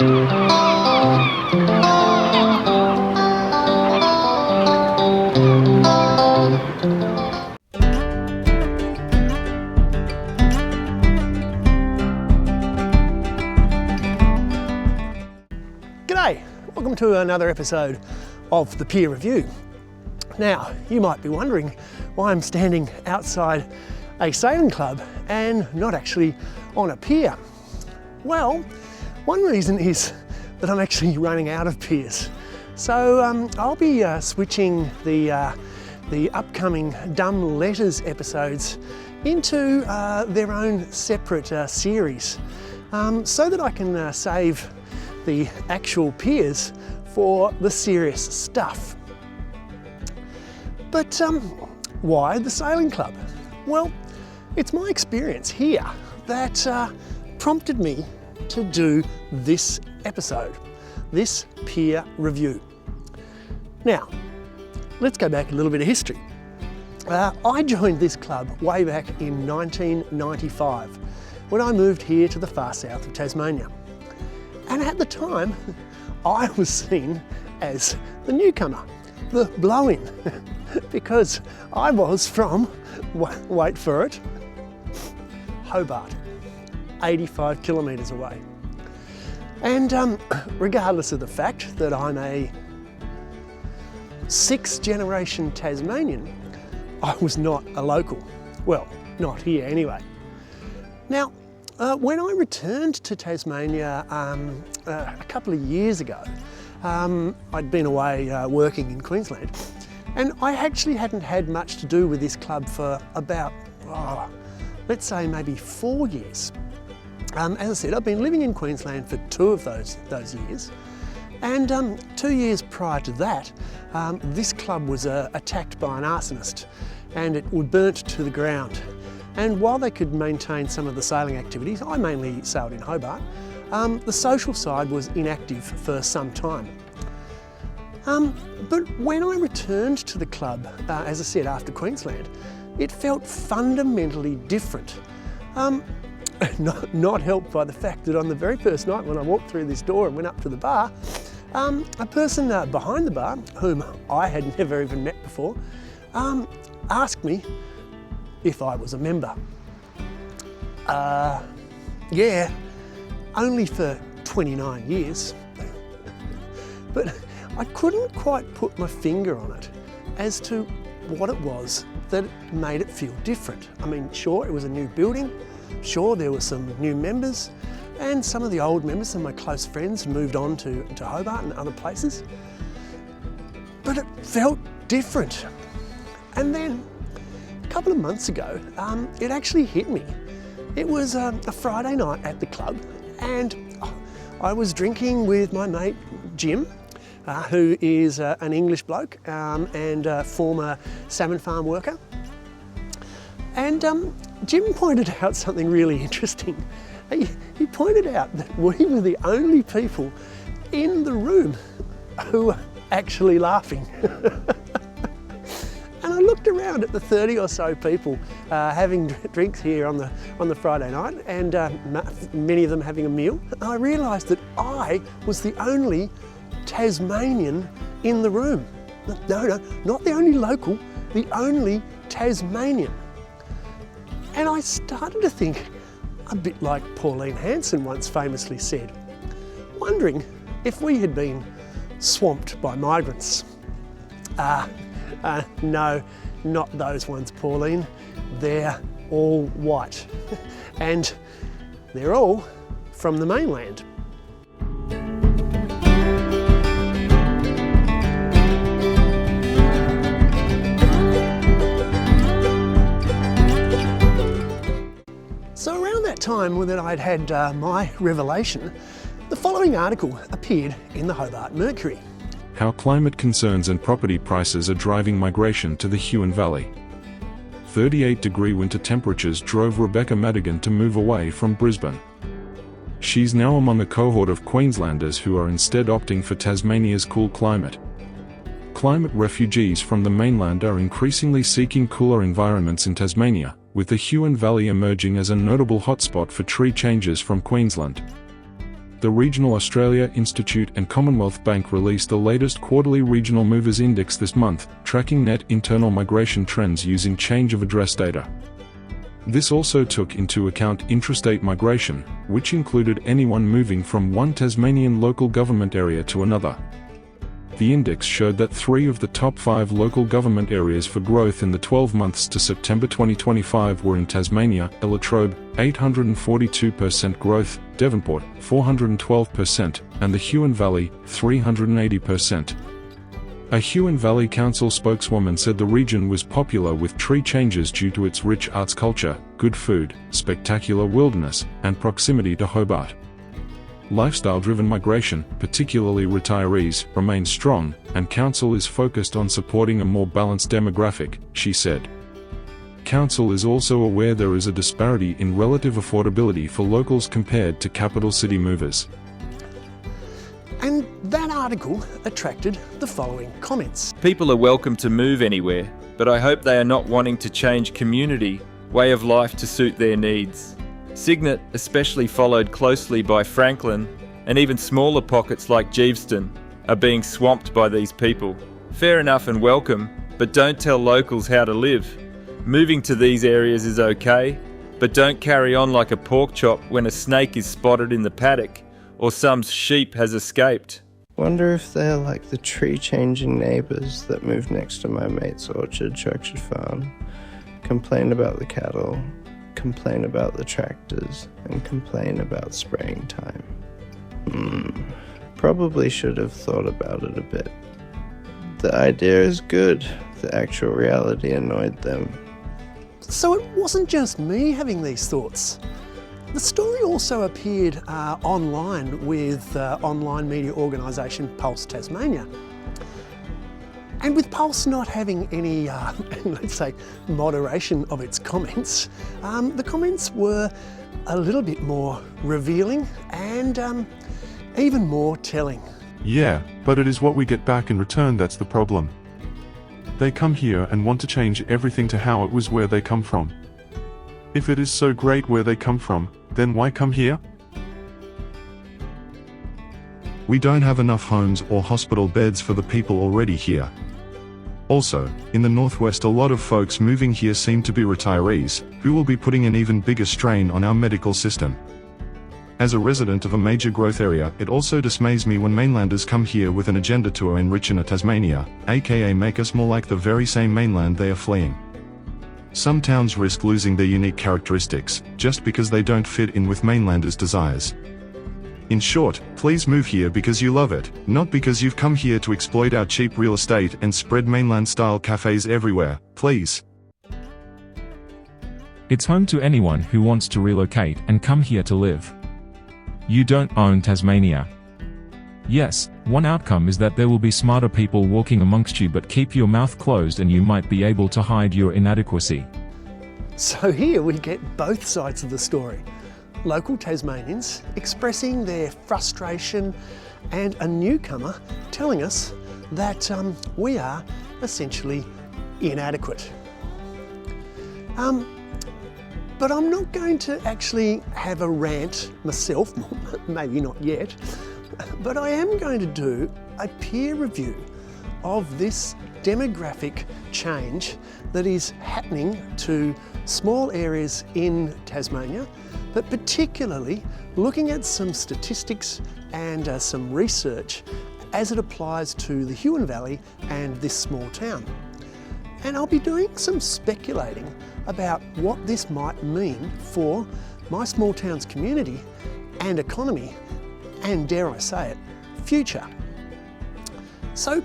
G'day, welcome to another episode of the Pier Review. Now, you might be wondering why I'm standing outside a sailing club and not actually on a pier. Well, one reason is that I'm actually running out of piers. So I'll be switching the upcoming Dumb Letters episodes into their own separate series so that I can save the actual piers for the serious stuff. But why the sailing club? Well, it's my experience here that prompted me to do this episode, this Pier Review. Now, let's go back a little bit of history. I joined this club way back in 1995 when I moved here to the far south of Tasmania. And at the time, I was seen as the newcomer, the blow-in, because I was from, wait for it, Hobart, 85 kilometres away. And regardless of the fact that I'm a sixth generation Tasmanian, I was not a local. Well, not here anyway. Now, when I returned to Tasmania a couple of years ago, I'd been away working in Queensland, and I actually hadn't had much to do with this club for about, let's say maybe 4 years. As I said, I've been living in Queensland for 2 of those years, and 2 years prior to that, this club was attacked by an arsonist, and it was burnt to the ground. And while they could maintain some of the sailing activities, I mainly sailed in Hobart, the social side was inactive for some time. But when I returned to the club, as I said, after Queensland, it felt fundamentally different. Not helped by the fact that on the very first night when I walked through this door and went up to the bar, a person behind the bar, whom I had never even met before, asked me if I was a member. Yeah, only for 29 years. But I couldn't quite put my finger on it as to what it was that made it feel different. I mean, sure, it was a new building, sure, there were some new members, and some of the old members, some of my close friends, moved on to Hobart and other places. But it felt different. And then, a couple of months ago, it actually hit me. It was a Friday night at the club, and I was drinking with my mate Jim, who is an English bloke and a former salmon farm worker. And Jim pointed out something really interesting. He pointed out that we were the only people in the room who were actually laughing. And I looked around at the 30 or so people having drinks here on the Friday night, and many of them having a meal. And I realised that I was the only Tasmanian in the room. No, not the only local, the only Tasmanian. And I started to think, a bit like Pauline Hanson once famously said, wondering if we had been swamped by migrants. No, not those ones, Pauline. They're all white. And they're all from the mainland. So around that time that I'd had my revelation, the following article appeared in the Hobart Mercury. How climate concerns and property prices are driving migration to the Huon Valley. 38-degree winter temperatures drove Rebecca Madigan to move away from Brisbane. She's now among a cohort of Queenslanders who are instead opting for Tasmania's cool climate. Climate refugees from the mainland are increasingly seeking cooler environments in Tasmania, with the Huon Valley emerging as a notable hotspot for tree changes from Queensland. the Regional Australia Institute and Commonwealth Bank released the latest quarterly Regional Movers Index this month, tracking net internal migration trends using change of address data. This also took into account intrastate migration, which included anyone moving from one Tasmanian local government area to another. The index showed that 3 of the top 5 local government areas for growth in the 12 months to September 2025 were in Tasmania: La Trobe, 842% growth, Devonport, 412%, and the Huon Valley, 380%. A Huon Valley Council spokeswoman said the region was popular with tree changes due to its rich arts culture, good food, spectacular wilderness, and proximity to Hobart. Lifestyle-driven migration, particularly retirees, remains strong, and Council is focused on supporting a more balanced demographic, she said. Council is also aware there is a disparity in relative affordability for locals compared to capital city movers. And that article attracted the following comments. People are welcome to move anywhere, but I hope they are not wanting to change community, way of life to suit their needs. Cygnet, especially followed closely by Franklin, and even smaller pockets like Geeveston, are being swamped by these people. Fair enough and welcome, but don't tell locals how to live. Moving to these areas is okay, but don't carry on like a pork chop when a snake is spotted in the paddock, or some sheep has escaped. Wonder if they're like the tree-changing neighbours that moved next to my mate's orchard farm, complain about the cattle, complain about the tractors, and complain about spraying time. Probably should have thought about it a bit. The idea is good, the actual reality annoyed them. So it wasn't just me having these thoughts. The story also appeared online with online media organisation Pulse Tasmania. And with Pulse not having any, let's say, moderation of its comments, the comments were a little bit more revealing and even more telling. Yeah, but it is what we get back in return that's the problem. They come here and want to change everything to how it was where they come from. If it is so great where they come from, then why come here? We don't have enough homes or hospital beds for the people already here. Also, in the northwest, a lot of folks moving here seem to be retirees, who will be putting an even bigger strain on our medical system. As a resident of a major growth area, it also dismays me when mainlanders come here with an agenda to enrich in Tasmania, aka make us more like the very same mainland they are fleeing. Some towns risk losing their unique characteristics, just because they don't fit in with mainlanders' desires. In short, please move here because you love it, not because you've come here to exploit our cheap real estate and spread mainland-style cafes everywhere, please. It's home to anyone who wants to relocate and come here to live. You don't own Tasmania. Yes, one outcome is that there will be smarter people walking amongst you, but keep your mouth closed and you might be able to hide your inadequacy. So here we get both sides of the story. Local Tasmanians expressing their frustration and a newcomer telling us that we are essentially inadequate. But I'm not going to actually have a rant myself, maybe not yet, but I am going to do a peer review of this demographic change that is happening to small areas in Tasmania, but particularly looking at some statistics and some research as it applies to the Huon Valley and this small town. And I'll be doing some speculating about what this might mean for my small town's community and economy, and dare I say it, future. So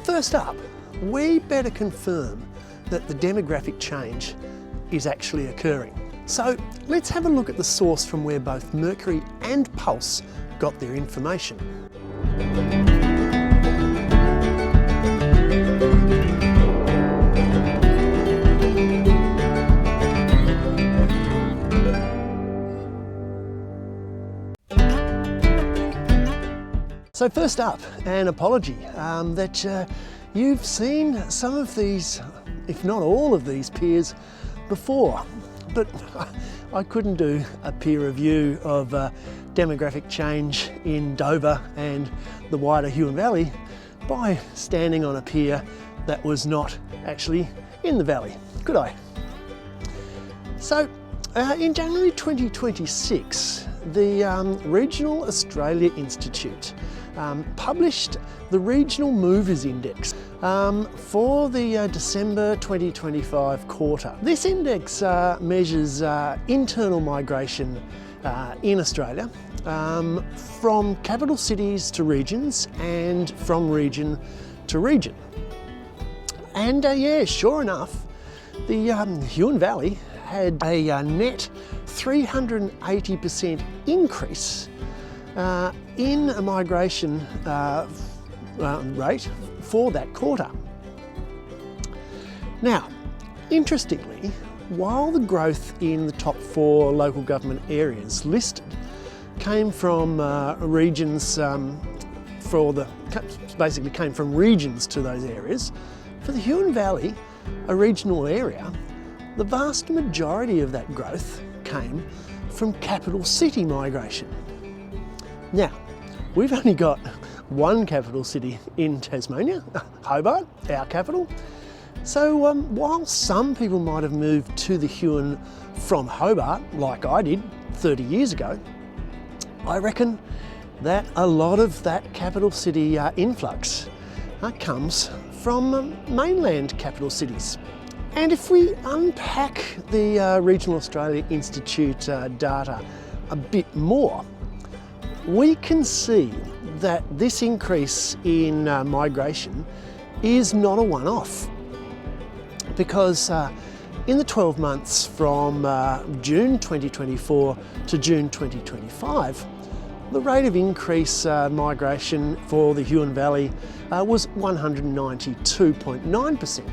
first up, we better confirm that the demographic change is actually occurring. So let's have a look at the source from where both Mercury and Pulse got their information. So first up, an apology that you've seen some of these, if not all of these peers before, but I couldn't do a peer review of demographic change in Dover and the wider Huon Valley by standing on a pier that was not actually in the valley, could I? So, in January 2026, the Regional Australia Institute published the Regional Movers Index for the December 2025 quarter. This index measures internal migration in Australia from capital cities to regions and from region to region. And yeah, sure enough, the Huon Valley had a net 380% increase in a migration rate for that quarter. Now, interestingly, while the growth in the top 4 local government areas listed came from regions basically came from regions to those areas, for the Huon Valley, a regional area, the vast majority of that growth came from capital city migration. Now, we've only got one capital city in Tasmania, Hobart, our capital. So while some people might have moved to the Huon from Hobart, like I did 30 years ago, I reckon that a lot of that capital city influx comes from mainland capital cities. And if we unpack the Regional Australia Institute data a bit more, we can see that this increase in migration is not a one-off, because in the 12 months from June 2024 to June 2025, the rate of increase migration for the Huon Valley was 192.9%.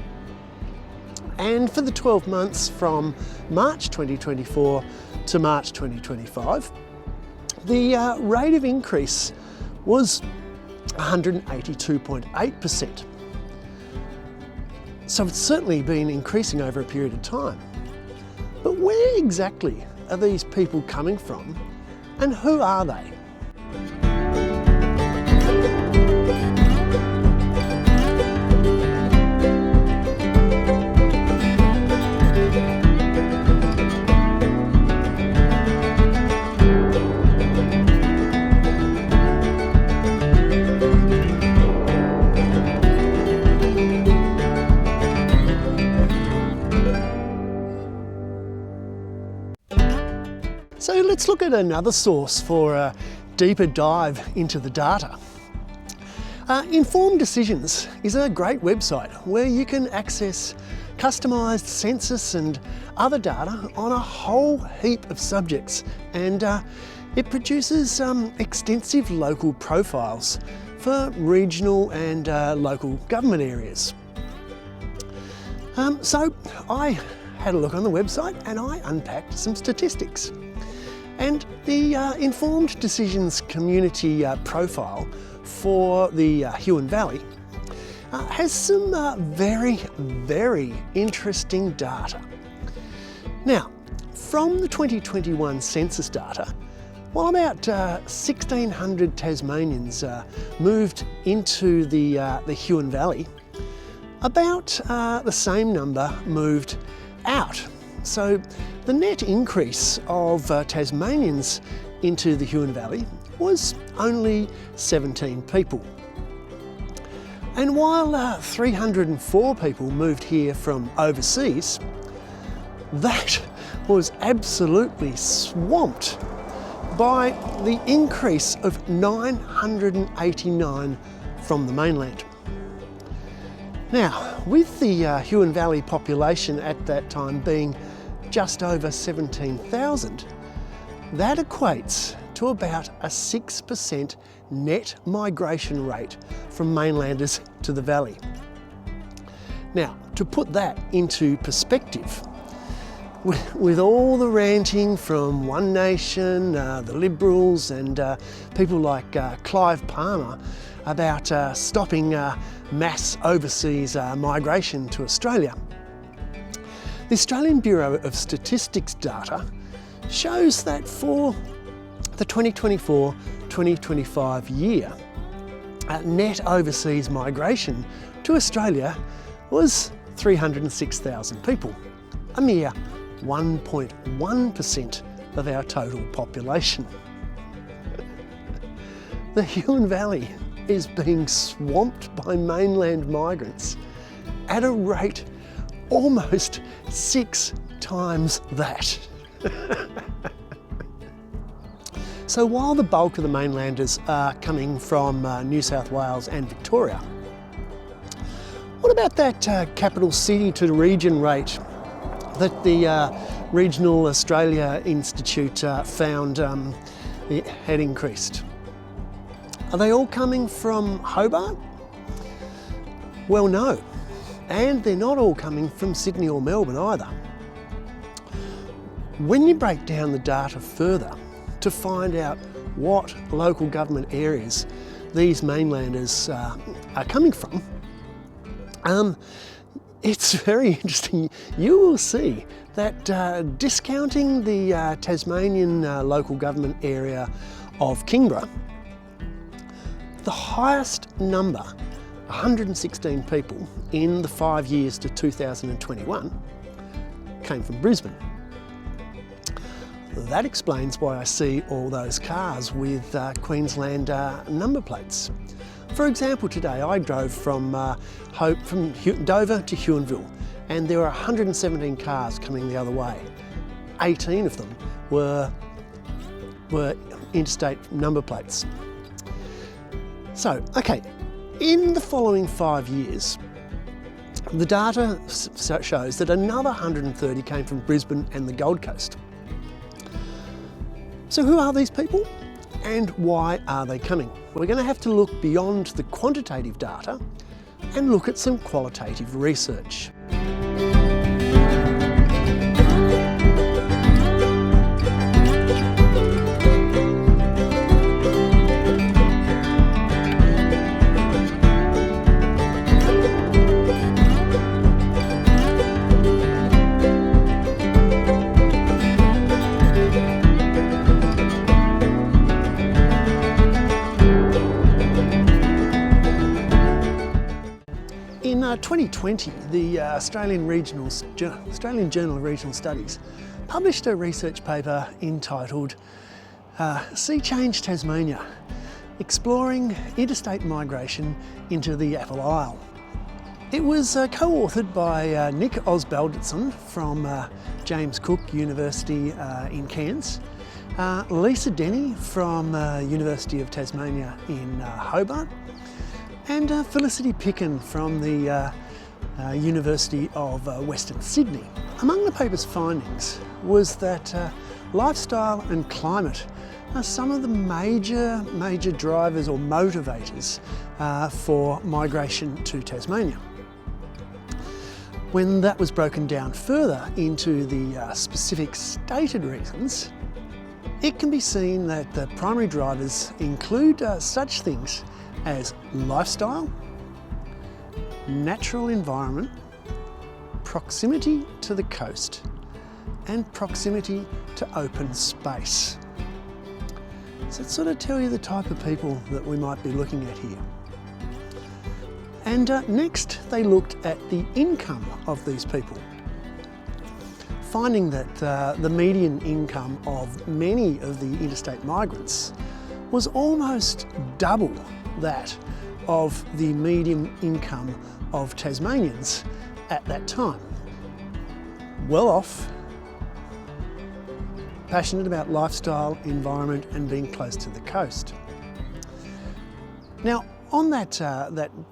And for the 12 months from March 2024 to March 2025, the rate of increase was 182.8%. So it's certainly been increasing over a period of time. But where exactly are these people coming from, and who are they? So let's look at another source for a deeper dive into the data. Informed Decisions is a great website where you can access customised census and other data on a whole heap of subjects, and it produces extensive local profiles for regional and local government areas. So I had a look on the website and I unpacked some statistics. And the Informed Decisions community profile for the Huon Valley has some very, very interesting data. Now, from the 2021 census data, while about 1,600 Tasmanians moved into the Huon Valley, about the same number moved out. So the net increase of Tasmanians into the Huon Valley was only 17 people. And while 304 people moved here from overseas, that was absolutely swamped by the increase of 989 from the mainland. Now, with the Huon Valley population at that time being just over 17,000, that equates to about a 6% net migration rate from mainlanders to the valley. Now, to put that into perspective, with all the ranting from One Nation, the Liberals and people like Clive Palmer about stopping mass overseas migration to Australia, the Australian Bureau of Statistics data shows that for the 2024-2025 year, net overseas migration to Australia was 306,000 people, a mere 1.1% of our total population. The Huon Valley is being swamped by mainland migrants at a rate almost 6 times that. So while the bulk of the mainlanders are coming from New South Wales and Victoria, what about that capital city to region rate that the Regional Australia Institute found had increased? Are they all coming from Hobart? Well, no. And they're not all coming from Sydney or Melbourne either. When you break down the data further to find out what local government areas these mainlanders are coming from, it's very interesting. You will see that discounting the Tasmanian local government area of Kingborough, the highest number, 116 people in the 5 years to 2021, came from Brisbane. That explains why I see all those cars with Queensland number plates. For example, today I drove from Dover to Huonville, and there were 117 cars coming the other way. 18 of them were interstate number plates. So, okay, in the following 5 years, the data shows that another 130 came from Brisbane and the Gold Coast. So who are these people and why are they coming? We're going to have to look beyond the quantitative data and look at some qualitative research. In 2020, the Australian Journal of Regional Studies published a research paper entitled Sea Change Tasmania, Exploring Interstate Migration into the Apple Isle. It was co-authored by Nick Osbaldiston from James Cook University in Cairns, Lisa Denny from University of Tasmania in Hobart, and Felicity Picken from the University of Western Sydney. Among the paper's findings was that lifestyle and climate are some of the major drivers or motivators for migration to Tasmania. When that was broken down further into the specific stated reasons, it can be seen that the primary drivers include such things as lifestyle, natural environment, proximity to the coast, and proximity to open space. So it sort of tells you the type of people that we might be looking at here. And next they looked at the income of these people, finding that the median income of many of the interstate migrants was almost double that of the median income of Tasmanians at that time. Well off, passionate about lifestyle, environment and being close to the coast. Now on that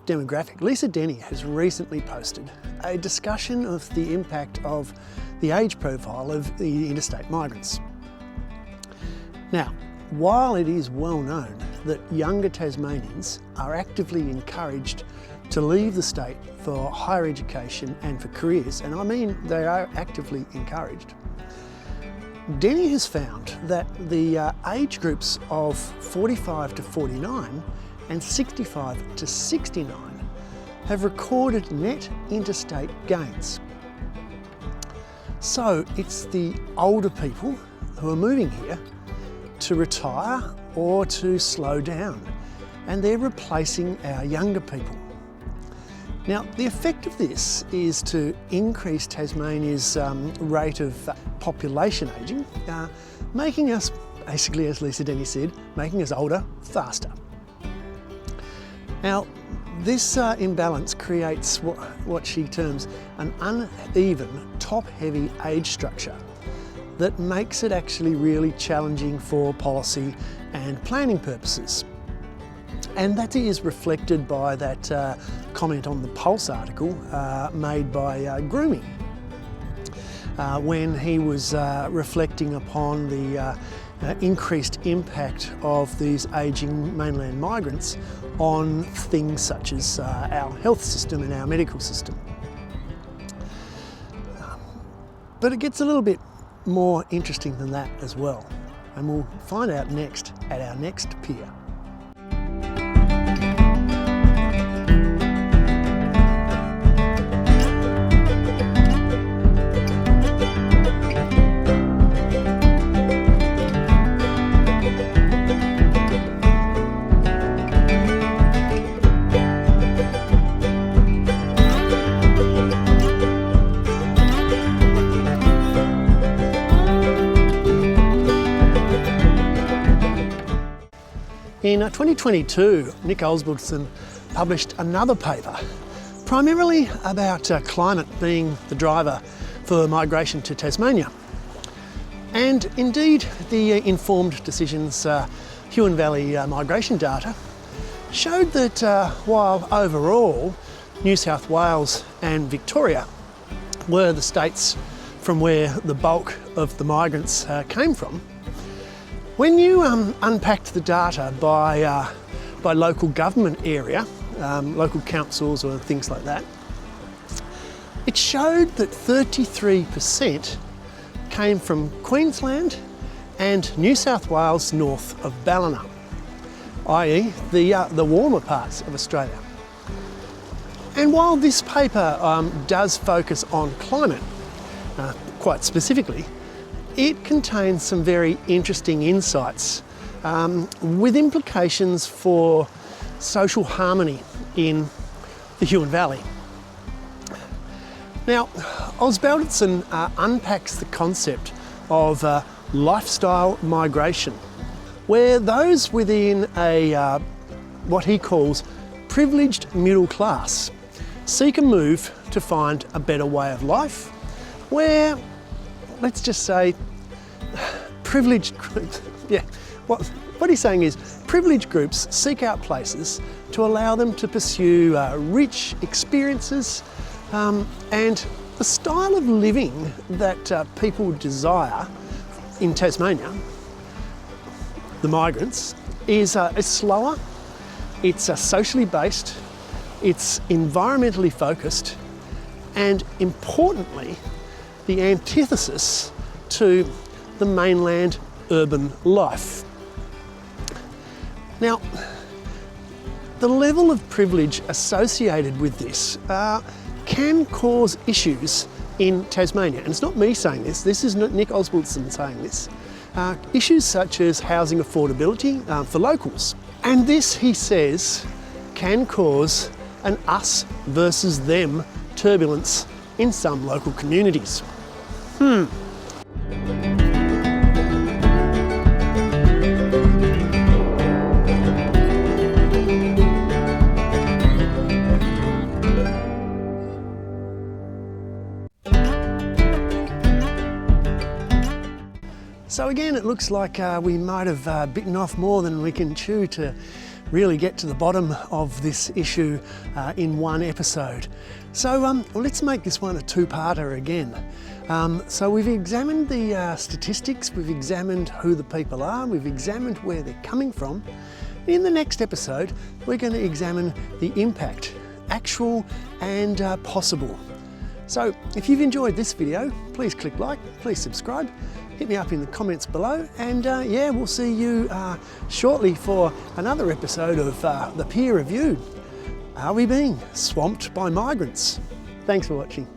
demographic, Lisa Denny has recently posted a discussion of the impact of the age profile of the interstate migrants. Now, while it is well known that younger Tasmanians are actively encouraged to leave the state for higher education and for careers, and I mean they are actively encouraged, Denny has found that the age groups of 45 to 49 and 65 to 69 have recorded net interstate gains. So it's the older people who are moving here to retire or to slow down, and they're replacing our younger people. Now, the effect of this is to increase Tasmania's rate of population ageing, making us, basically, as Lisa Denny said, making us older faster. Now, this imbalance creates what she terms an uneven, top-heavy age structure that makes it actually really challenging for policy and planning purposes. And that is reflected by that comment on the Pulse article made by Grooming when he was reflecting upon the increased impact of these ageing mainland migrants on things such as our health system and our medical system. But it gets a little bit more interesting than that as well, and we'll find out next at our next pier. In 2022, Nick Osbaldson published another paper, primarily about climate being the driver for migration to Tasmania. And indeed, the informed decisions Huon Valley migration data showed that while overall New South Wales and Victoria were the states from where the bulk of the migrants came from, when you unpacked the data by local government area, local councils or things like that, it showed that 33% came from Queensland and New South Wales north of Ballina, i.e. the warmer parts of Australia. And while this paper does focus on climate, quite specifically, it contains some very interesting insights with implications for social harmony in the Huon Valley. Now, Osbaldson unpacks the concept of lifestyle migration, where those within a what he calls privileged middle class seek a move to find a better way of life, where, let's just say, privileged groups, what he's saying is privileged groups seek out places to allow them to pursue rich experiences and the style of living that people desire in Tasmania, the migrants, is slower, it's socially based, it's environmentally focused, and importantly, the antithesis to the mainland urban life. Now, the level of privilege associated with this can cause issues in Tasmania. And it's not me saying this, this is Nick Osbaldson saying this. Issues such as housing affordability for locals. And this, he says, can cause an us versus them turbulence in some local communities. So again, it looks like we might have bitten off more than we can chew to really get to the bottom of this issue in one episode. So let's make this one a two-parter again. So we've examined the statistics, we've examined who the people are, we've examined where they're coming from. In the next episode, we're going to examine the impact, actual and possible. So if you've enjoyed this video, please click like, please subscribe, hit me up in the comments below, and yeah, we'll see you shortly for another episode of the Pier Review. Are we being swamped by migrants? Thanks for watching.